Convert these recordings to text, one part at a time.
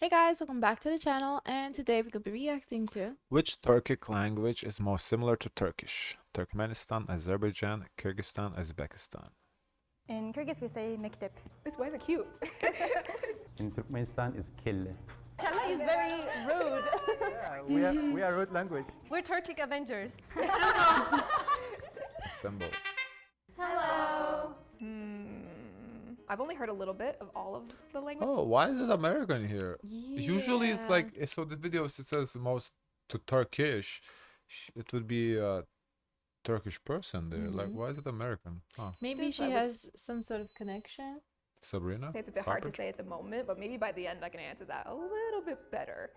Hey guys, welcome back to the channel, and today we're going to be reacting to Which Turkic language is more similar to Turkish? Turkmenistan, Azerbaijan, Kyrgyzstan, Uzbekistan. In Kyrgyz, we say mektep. Why is it cute? In Turkmenistan is kelle. Kella is very rude. We are root language. We're Turkic Avengers. Symbol. Hello. I've only heard a little bit of all of the language. Oh, why is it American here? Usually it's like, so the videos it says most to Turkish, it would be a Turkish person there. Like, why is it American? Huh. maybe Just she I would- has some sort of connection. Sabrina? It's a bit hard to Carpenter? say at the moment, but maybe by the end I can answer that a little bit better.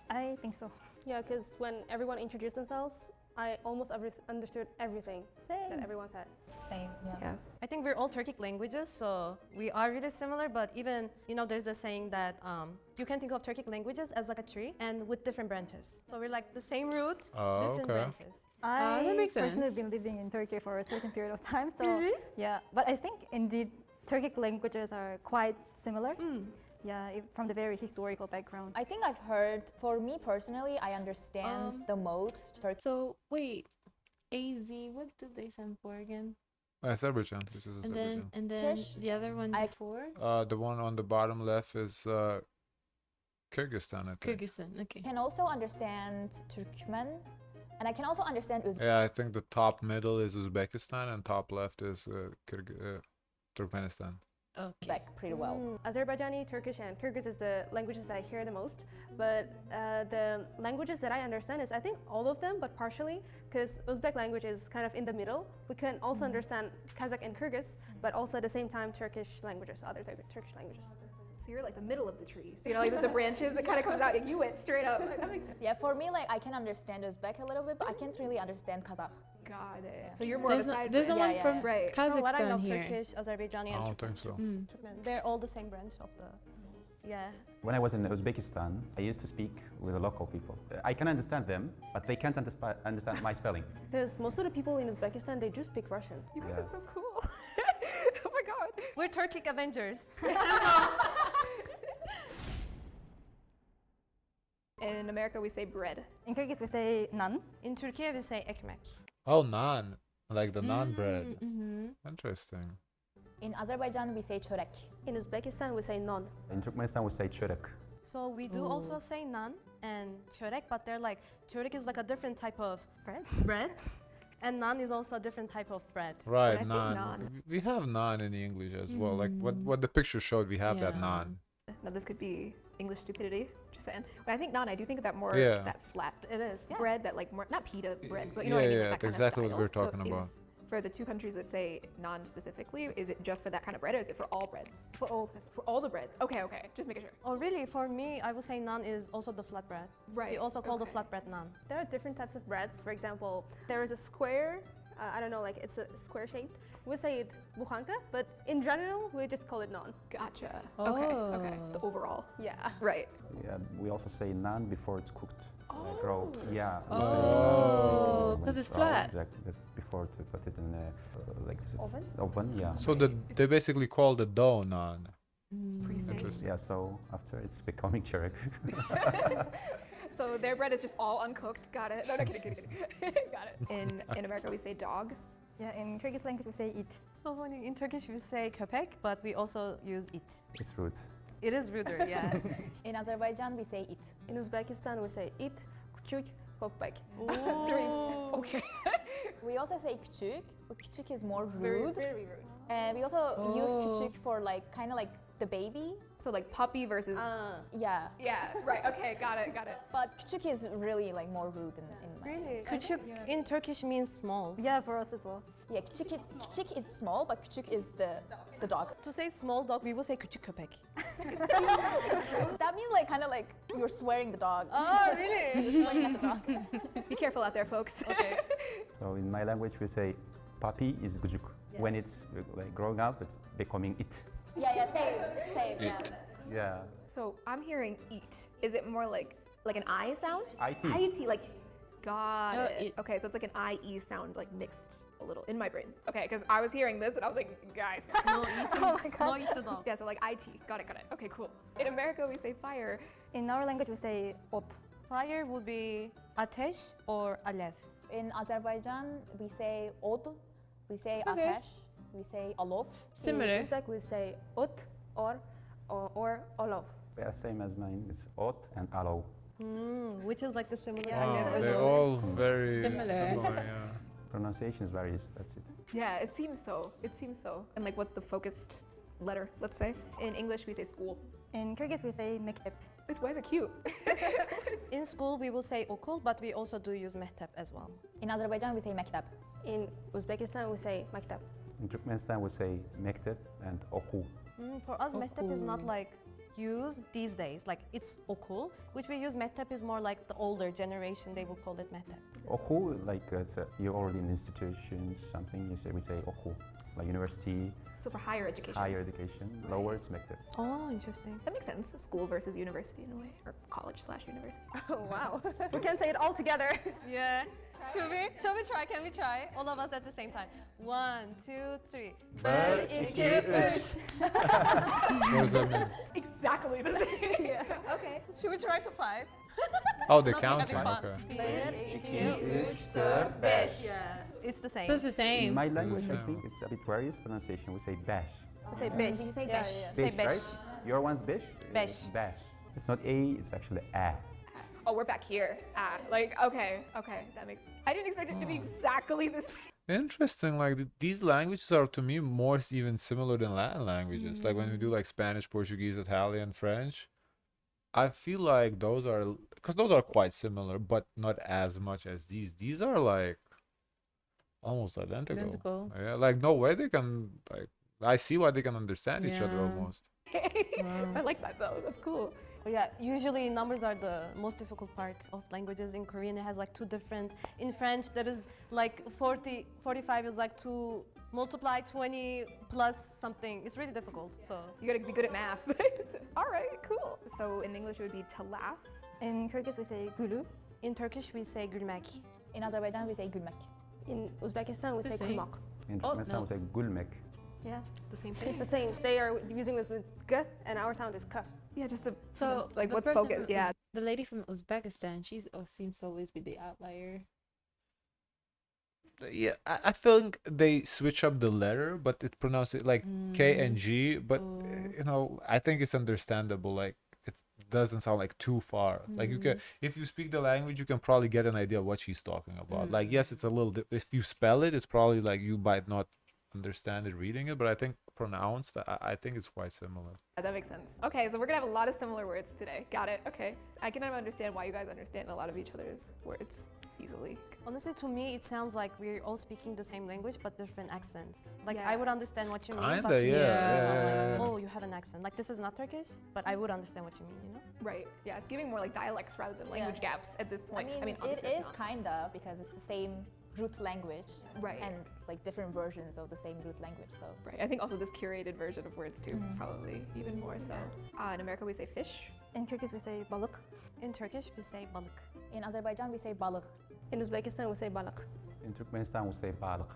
I think so. Yeah, because when everyone introduced themselves, I almost understood everything that everyone said. Same, yeah. I think we're all Turkic languages, so we are really similar, but even, there's a saying that you can think of Turkic languages as like a tree and with different branches. So we're like the same root, Oh, different okay. branches. I that makes personally sense. have been living in Turkey for a certain period of time, so yeah. But I think indeed Turkic languages are quite similar. Yeah, from the very historical background. I think I've heard, for me personally, I understand the most Turkish. So, wait, AZ, what did they stand for again? Azerbaijan. This is And Azerbaijan. then Turkish, the other one I- before? The one on the bottom left is Kyrgyzstan, I think. Kyrgyzstan, okay. I can also understand Turkmen, and I can also understand Uzbek. Yeah, I think the top middle is Uzbekistan and top left is Turkmenistan. Okay. Pretty well. Azerbaijani, Turkish, and Kyrgyz is the languages that I hear the most. But the languages that I understand is, I think, all of them, but partially, because Uzbek language is kind of in the middle. We can also understand Kazakh and Kyrgyz, but also at the same time Turkish languages, other Turkish languages. So you're like the middle of the tree. So like the branches, it kind of comes out and you went straight up. That makes sense. Yeah, for me, like I can understand Uzbek a little bit, but I can't really understand Kazakh. Got it. So you're more There's of a no, side there's no branch. one Yeah, from yeah. Right. From what I know, Kazakhstan here. Turkish, Azerbaijani, I and don't think so. Turkmen. They're all the same branch of the... Yeah. When I was in Uzbekistan, I used to speak with the local people. I can understand them, but they can't understand my spelling. Because most of the people in Uzbekistan, they do speak Russian. You guys Yeah. are so cool. Oh my god. We're Turkic Avengers. In America, we say bread. In Kyrgyz, we say nan. In Turkey, we say ekmek. Oh, naan. Like the naan bread. Mm-hmm. Interesting. In Azerbaijan, we say çörek. In Uzbekistan, we say non. In Turkmenistan, we say çörek. So we do also say nan and çörek, but they're like, çörek is like a different type of bread, and nan is also a different type of bread. Right, think naan. naan. We have naan in English as well. Like what the picture showed, we have that Yeah. naan. Now this could be English stupidity. Just saying. When I think naan, I do think of that more Yeah. that flat It is, yeah. bread that like more not pita bread, but you know what I Yeah, mean. yeah, that kind of exactly what style. we're talking So about. is- For the two countries that say naan specifically, is it just for that kind of bread, or is it for all breads? For all. For all the breads. Okay, okay. Just making sure. Oh, really? For me, I would say naan is also the flatbread. Right, We also call the okay. flatbread naan. There are different types of breads. For example, there is a square, I don't know, like it's a square shaped. We say it bukhanka, but in general, we just call it non. Gotcha. Okay, okay. Oh. The overall. Yeah. Right. Yeah, we also say naan before it's cooked. Like raw. Yeah. we say Oh, when 'cause it's raw, flat. Exactly. That's before to put it in like this Oven? Oven, yeah. So they basically call the dough naan. Pre-singed. Yeah. So after it's becoming çörek. So their bread is just all uncooked. Got it. No, no, kidding. Got it. In America, we say dog. Yeah, in Kyrgyz language, we say it. So funny. In Turkish, we say köpek, but we also use it. It's rude. It is ruder, yeah. In Azerbaijan, we say it. In Uzbekistan, we say it, küçük, kopek. Okay. We also say küçük, but küçük is more Very, rude. very rude. And we also use küçük for like kind of like the baby. So like puppy versus. Yeah. Yeah. Right. Okay. Got it. Got it. But küçük is really like more rude in my Really? Küçük in Turkish means small. Yeah, for us as well. Yeah, küçük is small, but küçük is the dog. To say small dog, we will say küçük köpek. That means like kind of like you're swearing the dog. Oh, really? You're swearing at the dog. Be careful out there, folks. So in my language, we say papi is gujuk. When it's like growing up, it's becoming it. Yeah, same, yeah. Yeah. So I'm hearing eat. Is it more like an I sound? IT. IT. Like, got it. it. Okay, so it's like an IE sound, like mixed a little in my brain. Okay, because I was hearing this and I was like, guys. No eating. No eating dog. Yeah, so like IT. Got it. Okay, cool. In America, we say fire. In our language, we say ot. Fire would be ateş or alev. In Azerbaijan, we say od, we say Okay. ateş, we say alov. Similar. In Uzbek, we say ot or olov. Yeah, same as mine. It's ot and alo. Which is like the similar. Oh, they're all very Similar. yeah. Pronunciations varies. That's it. Yeah, it seems so. And like, what's the focused letter, let's say? In English, we say school. In Kyrgyz, we say mektep. Why is it cute? In school, we will say okul, but we also do use mehtap as well. In Azerbaijan, we say mektep. In Uzbekistan, we say maktab. In Turkmenistan, we say mektep and oku. For us, mehtap is not like used these days. Like it's okul, which we use. Mehtap is more like the older generation. They will call it mehtap. Oku, like you're already in institutions, something. We say oku, like university, So for higher education. higher education. Lower, it's mektep. Oh, interesting. That makes sense. School versus university in a way, or college/university. Oh, wow. We can say it all together. Yeah. Should we? Shall we try? Can we try? All of us at the same time. 1, 2, 3. What does that mean? Exactly the same. Yeah. Okay. Should we try to 5? Oh, they Not count. having fun. Okay. 5. Yeah. It's the same. So it's the In same. my language, I same. think it's a bit various pronunciation. We say bash. We say besh. You say Yeah, besh. yeah. Say Bish, besh. right? Your one's bish? Besh. Bash. It's not a, it's actually a. Oh, we're back here. Like, okay. That makes. I didn't expect it to be exactly the same. Interesting. Like these languages are to me more even similar than Latin languages. Like when we do like Spanish, Portuguese, Italian, French, I feel like those are because those are quite similar, but not as much as these. These are like almost identical. Identical. Yeah, like no way they can like. I see why they can understand each other Yeah. almost. I like that though. That's cool. Yeah, usually numbers are the most difficult part of languages. In Korean, it has like 2 different. In French, there is like 40, 45 is like 2 multiply 20 plus something. It's really difficult. So You gotta be good at math. All right, cool. So in English, it would be to laugh. In Kyrgyz, we say gulu. in Turkish, we say gülmek. In Azerbaijan, we say gülmek. In Uzbekistan, we The say same. kurmak. In Oh, Turkmenistan, no. we say gulmek. Yeah, the same It's thing. the same. They are using this with g, and our sound is k. Yeah, just the So like the what's person focused. from Yeah. the lady from Uzbekistan, seems to always be the outlier. Yeah, I think they switch up the letter, but it pronounce it like K and G. But you know, I think it's understandable. Like it doesn't sound like too far. Like you can, if you speak the language, you can probably get an idea of what she's talking about. Like yes, it's a little. If you spell it, it's probably like you might not understand it reading it, but I think pronounced, I think it's quite similar. Yeah, that makes sense. Okay, so we're gonna have a lot of similar words today. Got it. Okay. I can understand why you guys understand a lot of each other's words easily. Honestly, to me, it sounds like we're all speaking the same language but different accents. Like Yeah. I would understand what you mean, Kinda, but yeah, yeah, it's not yeah. like, oh, you have an accent. Like this is not Turkish, but I would understand what you mean. You know? Right. Yeah, it's giving more like dialects rather than language gaps at this I point. mean, it obviously it's is not. kinda because it's the same root language. Right. And like different versions of the same root language. So Right. I think also this curated version of words too is probably even more so. In America, we say fish. In Kyrgyz, we say balık. In Turkish, we say balık. in Azerbaijan, we say balık. In Uzbekistan, we say balak. In Turkmenistan, we say balık.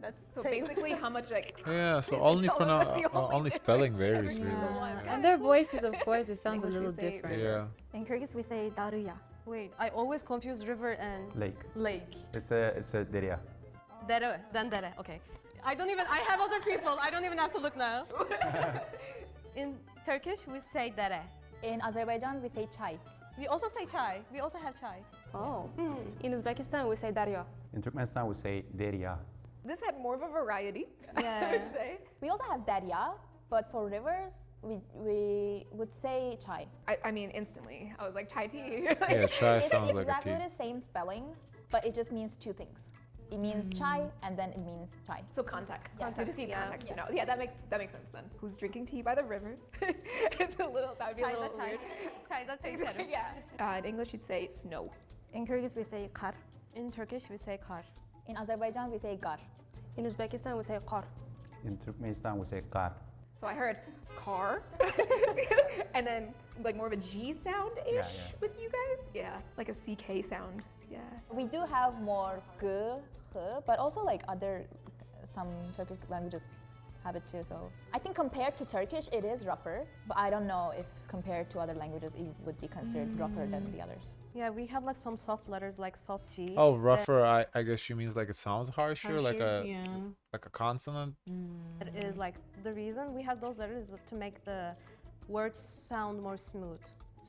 That's so Same. basically how much like. Yeah, so Is only it? That's the only only spelling difference. varies Every really. single one. And their voices, of course, it sounds a English we little say different. Yeah. In Kyrgyz, we say darıya. Wait, I always confuse river and Lake. lake. It's a derya. Dere, then dere. Okay. I have other people. I don't even have to look now. In Turkish, we say dere. In Azerbaijan, we say çay. We also say chai. We also have chai. Oh. In Uzbekistan, we say daryo. In Turkmenistan, we say derya. This had more of a variety, I Yeah. would say. We also have darya, but for rivers, we would say çay. I mean, instantly. I was like, chai tea. Yeah, chai It's sounds like a exactly tea. the same spelling, but it just means 2 things. It means chai and then it means chai. So context. Yeah. You just need Yeah. context to know. Yeah, that makes sense then. Who's drinking tea by the rivers? It's a little, that would be a Chai da little chai. weird. Chai da chai içerim. Yeah. In English, you'd say snow. In Kyrgyz, we say kar. In Turkish, we say kar. In Azerbaijan, we say gar. In Uzbekistan, we say qor. In Turkmenistan, we say kar. So I heard car, and then like more of a G sound-ish Yeah, yeah. with you guys. Yeah, like a CK sound. Yeah. We do have more g, h, but also like some Turkish languages have it too. So I think compared to Turkish, it is rougher, but I don't know if compared to other languages, it would be considered rougher than the others. Yeah, we have like some soft letters like soft G. Oh, rougher. I guess she means like it sounds harsher, like yeah. a consonant. It is like the reason we have those letters is to make the words sound more smooth.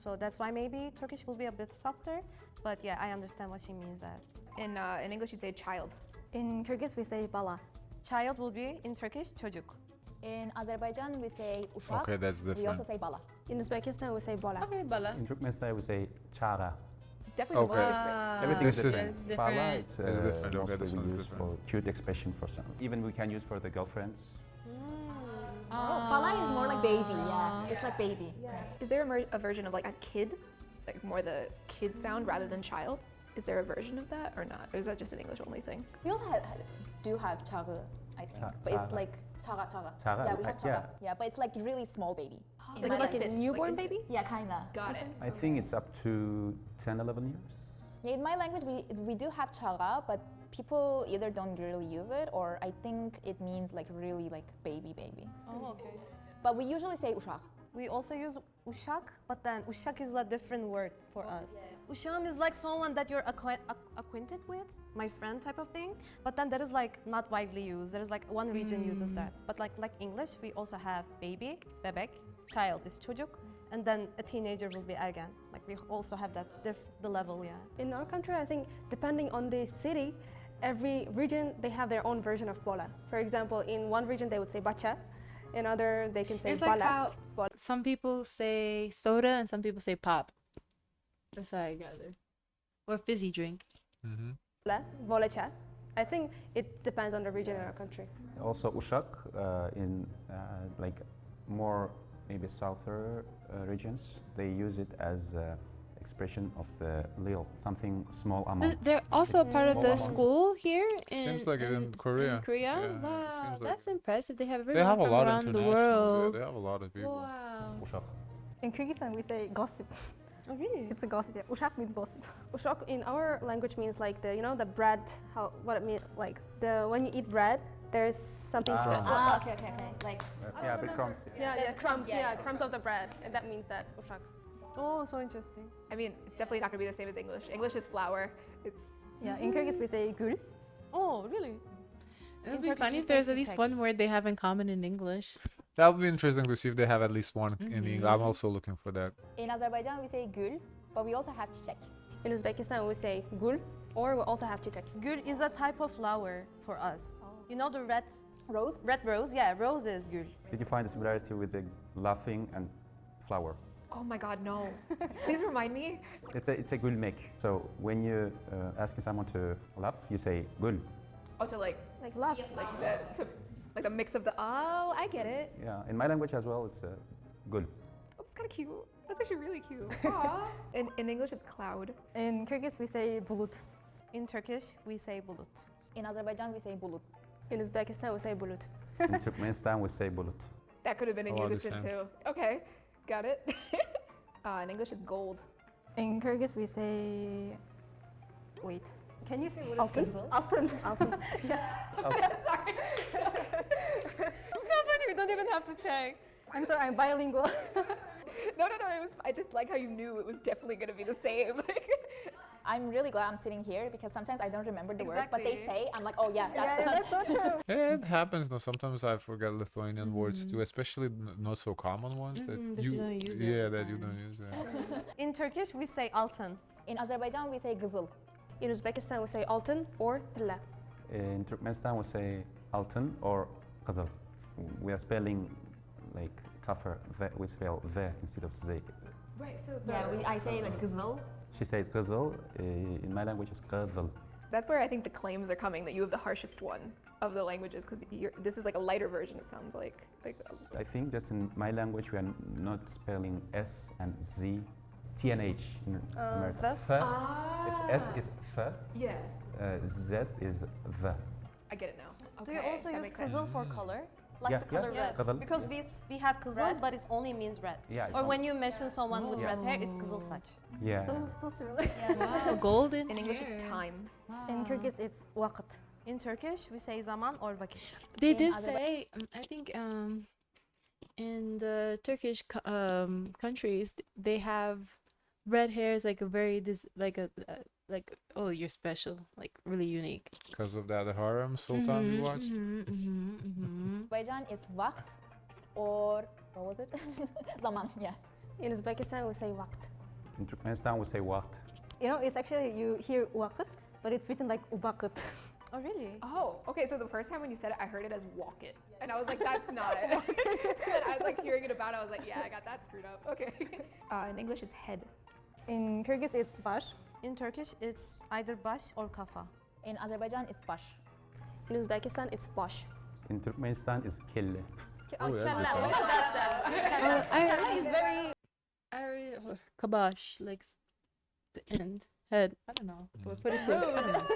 So that's why maybe Turkish will be a bit softer. But yeah, I understand what she means that. In English, you'd say child. In Kyrgyz, we say bala. Child will be in Turkish çocuk. In Azerbaijan, we say uşak. Okay, that's We also different. say bala. In Uzbekistan, we say bola. Okay, Bala. In Turkmenistan, we say chara. Definitely the most Okay. different. Everything is This is- different. It's Bala, different. it's It's different, okay, mostly this we one's use different. for cute expression for some. Even we can use for the girlfriends. Oh, bala is more like baby, yeah. It's like baby. Is there a version of like a kid, like more the kid sound rather than child? Is there a version of that or not? Or is that just an English only thing? We also do have çağrı, I think, but it's çağrı. like çağrı. Çağrı, Yeah, we have çağrı. yeah. Yeah, but it's like really small baby. In Is my it like language. a newborn Like baby? Yeah, kinda. Got it. I think it's up to 10, 11 years. Yeah, in my language, we do have çağrı, but people either don't really use it, or I think it means like really like baby. Oh, okay. But we usually say uşak. We also use uşak, but then uşak is a different word for us. Uşağım is like someone that you're acquainted with, my friend type of thing. But then that is like not widely used. There is like one region uses that. But like English, we also have baby, bebek, child is çocuk, and then a teenager will be ergen. Like we also have that the level, yeah. In our country, I think depending on the city, every region they have their own version of bola. For example, in one region they would say bacha, in other they can say It's bala. like how some people say soda and some people say pop. That's how I gather. Or fizzy drink. Mm-hmm. Bola, bolecha. I think it depends on the region in our country. Also, uşak in like more maybe souther regions, they use it as expression of the little, something small amount. They're also a It's part of small the amount. school here. Seems like it in Korea. In Korea? Yeah, it Wow, seems like- that's impressive. They have They everyone have a from lot of around the international. Yeah, world. they have a lot of people. Wow. Uşak. In Kyrgyzstan, we say gossip. Oh really? It's a gossip. Yeah. Ushak means gossip. Ushak in our language means like the bread. What it means like when you eat bread, there's something. Ah, okay. Like Yeah, the crumbs. Yeah, crumbs. yeah, Yeah, yeah. crumbs of the bread, and that means that ushak. Oh, so interesting. I mean, it's definitely not gonna be the same as English. English is flour. It's Yeah, in Kyrgyz we say gul. Oh, really? It would In be Turkish funny we if say there's at least çiçek. one word they have in common in English. That would be interesting to see if they have at least one in English. I'm also looking for that. in Azerbaijan, we say gül, but we also have çiçek. In Uzbekistan we say gul, or we also have çiçek. Gül is a type of flower for us. You know the red Rose? rose? Yeah, rose is gül. Did you find the similarity with the laughing and flower? oh my god, no. Please remind me. It's a gulmek. So when you asking someone to laugh, you say gul. Oh, to like Laugh. like a mix of the. Oh, I get it. Yeah, in my language as well, it's gul. Oh, it's kind of cute. That's actually really cute. Aw. In English, it's cloud. In Kyrgyz we say bulut. In Turkish, we say bulut. In Azerbaijan, we say bulut. In Uzbekistan we say bulut. In Turkmenistan, we say bulut. That could have been in Oh, the unison same. too. Okay, got it. In English, it's gold. In Kyrgyz we say. Wait. Can you say what Altın. Altın. Altın. Sorry. So funny, we don't even have to check. I'm sorry, I'm bilingual. No. It was. I just like how you knew it was definitely gonna be the same. I'm really glad I'm sitting here because sometimes I don't remember the words, but they Exactly. say, I'm like, oh yeah, that's the That's so true. Yeah, it happens. No, sometimes I forget Lithuanian words too, especially not so common ones That you don't use it all Yeah, the that you time. don't use it. In Turkish, we say altın. In Azerbaijan, we say kızıl. In Uzbekistan we say altın or tilla. In Turkmenistan, we say altın or qızıl. We are spelling like tougher. We spell the instead of z. Right. So Yeah, I say like kızıl. She said qızıl. In my language, it's qızıl. that's where I think the claims are coming that you have the harshest one of the languages because this is like a lighter version. It sounds like. I think just in my language, we are not spelling S and Z, T and H in America. the? It's S is th, Yeah. Z is the. I get it now. Do you Okay, also that use makes sense. kızıl for color? Like Yeah, the color yeah, red. kızıl, Because yeah. we have kızıl, but it only means red. Yeah, it's Or on- when you mention someone with red hair, it's kızıl saç. Yeah. So similar. Wow, golden. In English, hair. it's time. In Kyrgyz, it's vakit. In Turkish, we say zaman or vakit. They In did Azerbaijan- say, I think, in the Turkish countries, they have red hair is like a very like oh you're special, like really unique. Because of that harem sultan we watched. Azerbaijan is vakt or what was it? Zaman, yeah. In Uzbekistan, we say vakt. In Turkmenistan, we say waqt. You know, it's actually, you hear vakit, but it's written like ubakit. Oh, really? Oh, okay. So the first time when you said it, I heard it as walk it. And I was like, that's not it. And I was like hearing it about it, I was like, yeah, I got that screwed up. Okay. In English, it's head. In Kyrgyz, it's bash. In Turkish, it's either baş or kafa. In Azerbaijan, it's baş. In Uzbekistan, it's bosh. In Turkmenistan, it's kelle. Oh, yeah, Kella, that's what is that Oh, I He's very. kabash like the end head. I don't know. We'll put it to. I don't know.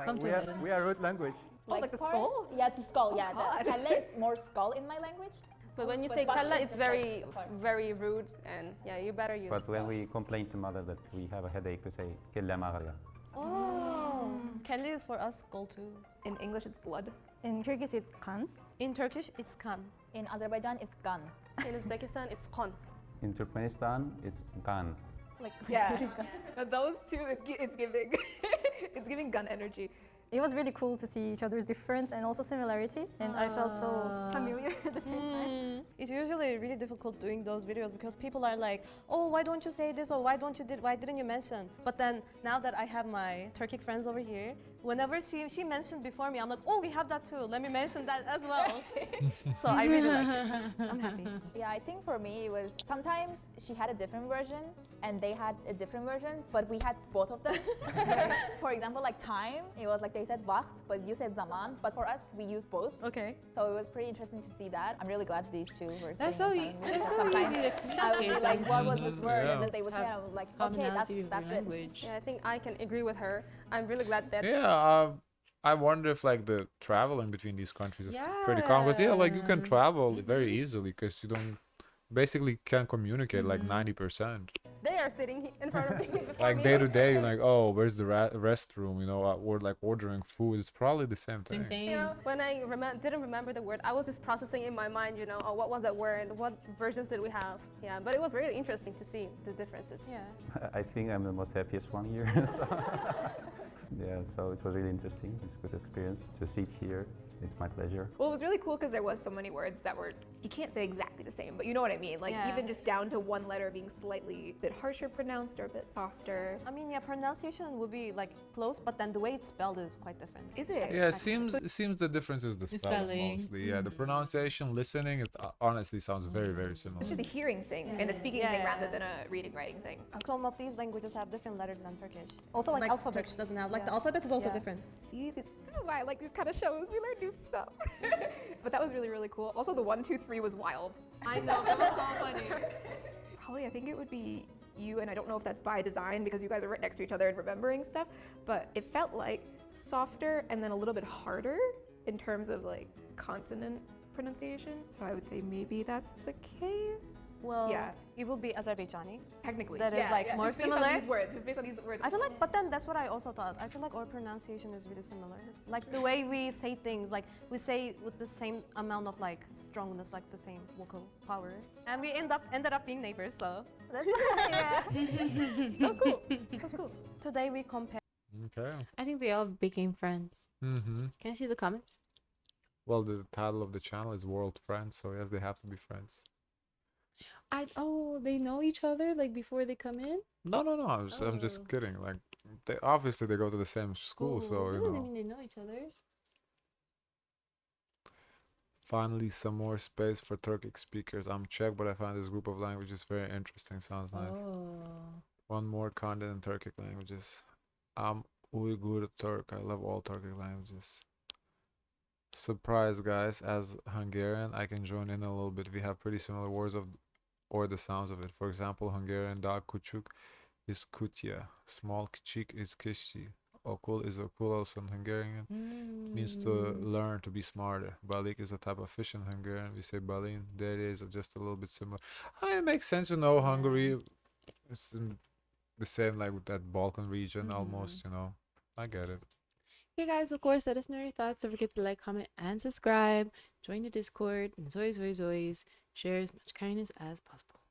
Come to it. We are root language. like the part- skull? Yeah, the skull. Yeah, God. the kelle is more skull in my language. But when you But say bash kalla, is it's just like very, the part. very rude, and yeah, you better use. But when we complain to mother that we have a headache, we say kelle ağrıyor. Oh. Kelly is for us goal too. In English, it's blood. In Kyrgyz, it's kan. In Turkish, it's kan. In Azerbaijan, it's gun. In Uzbekistan, it's kon. In Turkmenistan, it's gan. Like, Yeah. Those two, it's giving, it's giving gun energy. It was really cool to see each other's difference and also similarities, and I felt so familiar at the same time. It's usually really difficult doing those videos because people are like, oh, why don't you say this or why didn't you mention? But then now that I have my Turkic friends over here, whenever she mentioned before me, I'm like, oh, we have that too. Let me mention that as well. So I really like it. I'm happy. Yeah, I think for me it was sometimes she had a different version and they had a different version, but we had both of them. For example, like time, it was like they said vakt, but you said zaman. But for us, we used both. Okay. So it was pretty interesting to see that. I'm really glad these two were That's sitting so in front of me, that's because so sometimes easy to I would be communicate. like, what was this word? Yeah. And then they would say, I was like, okay, that's Commonality of it. language. Yeah, I think I can agree with her. I'm really glad that. Yeah, I wonder if like the traveling between these countries is pretty common. Because yeah, like you can travel very easily because you don't basically can communicate like 90%. They are sitting in front of me. before Like me. day to day, like oh, where's the restroom? You know, or like ordering food. It's probably the same Same thing. thing. You know, when I didn't remember the word, I was just processing in my mind, you know, oh, what was that word? What versions did we have? Yeah, but it was really interesting to see the differences. Yeah. I think I'm the most happiest one here. So. Yeah, so it was really interesting. It's a good experience to sit here. It's my pleasure. Well, it was really cool because there was so many words that were, you can't say exactly the same, but you know what I mean. Like Yeah. even just down to one letter being slightly a bit harsher pronounced or a bit softer. I mean, yeah, pronunciation would be like close, but then the way it's spelled is quite different. Is it? Yeah, it seems the difference is the spelling, spelling. mostly. Yeah, the pronunciation, listening, it honestly sounds very similar. It's just a hearing thing and a speaking thing Yeah. rather than a reading writing thing. Some of these languages have different letters than Turkish. Also, like alphabet. Turkish doesn't have. Like the alphabet is also Yeah. different. See, this is why I like these kind of shows. We learn new stuff. But that was really cool. Also, the 1, 2, 3 was wild. I know, it was so funny. Holly, I think it would be you, and I don't know if that's by design because you guys are right next to each other and remembering stuff, but it felt like softer and then a little bit harder in terms of like consonant pronunciation. So I would say maybe that's the case. Well, Yeah. it will be Azerbaijani. Technically, That is, like, more just based on similar. these words, just based on these words. I feel like, but then that's what I also thought. I feel like our pronunciation is really similar. Like the way we say things, like we say with the same amount of like strongness, like the same vocal power, and we ended up being neighbors. So that's That's cool. That's cool. today we compare. Okay. I think they all became friends. Mm-hmm. Can I see the comments? Well, the title of the channel is World Friends, so yes, they have to be friends. They know each other like before they come in. No. I'm just Oh. kidding. Like, obviously they go to the same school, so That you doesn't know. mean they know each other. Finally, some more space for Turkic speakers. I'm Czech, but I find this group of languages very interesting. Sounds nice. Oh. One more content in Turkic languages. I'm Uyghur Turk. I love all Turkic languages. Surprise, guys. As Hungarian, I can join in a little bit. We have pretty similar words or the sounds of it. For example, Hungarian dog küçük is kutya. Small küçük is kişi. Okul is okulos in Hungarian. Means to learn, to be smarter. Balik is a type of fish in Hungarian. We say balin. There is just a little bit similar. It makes sense, you know. Hungary, it's in the same like with that Balkan region almost, you know. I get it. Okay, guys, of course, let us know your thoughts. Don't forget to like, comment, and subscribe. Join the Discord. And as always, share as much kindness as possible.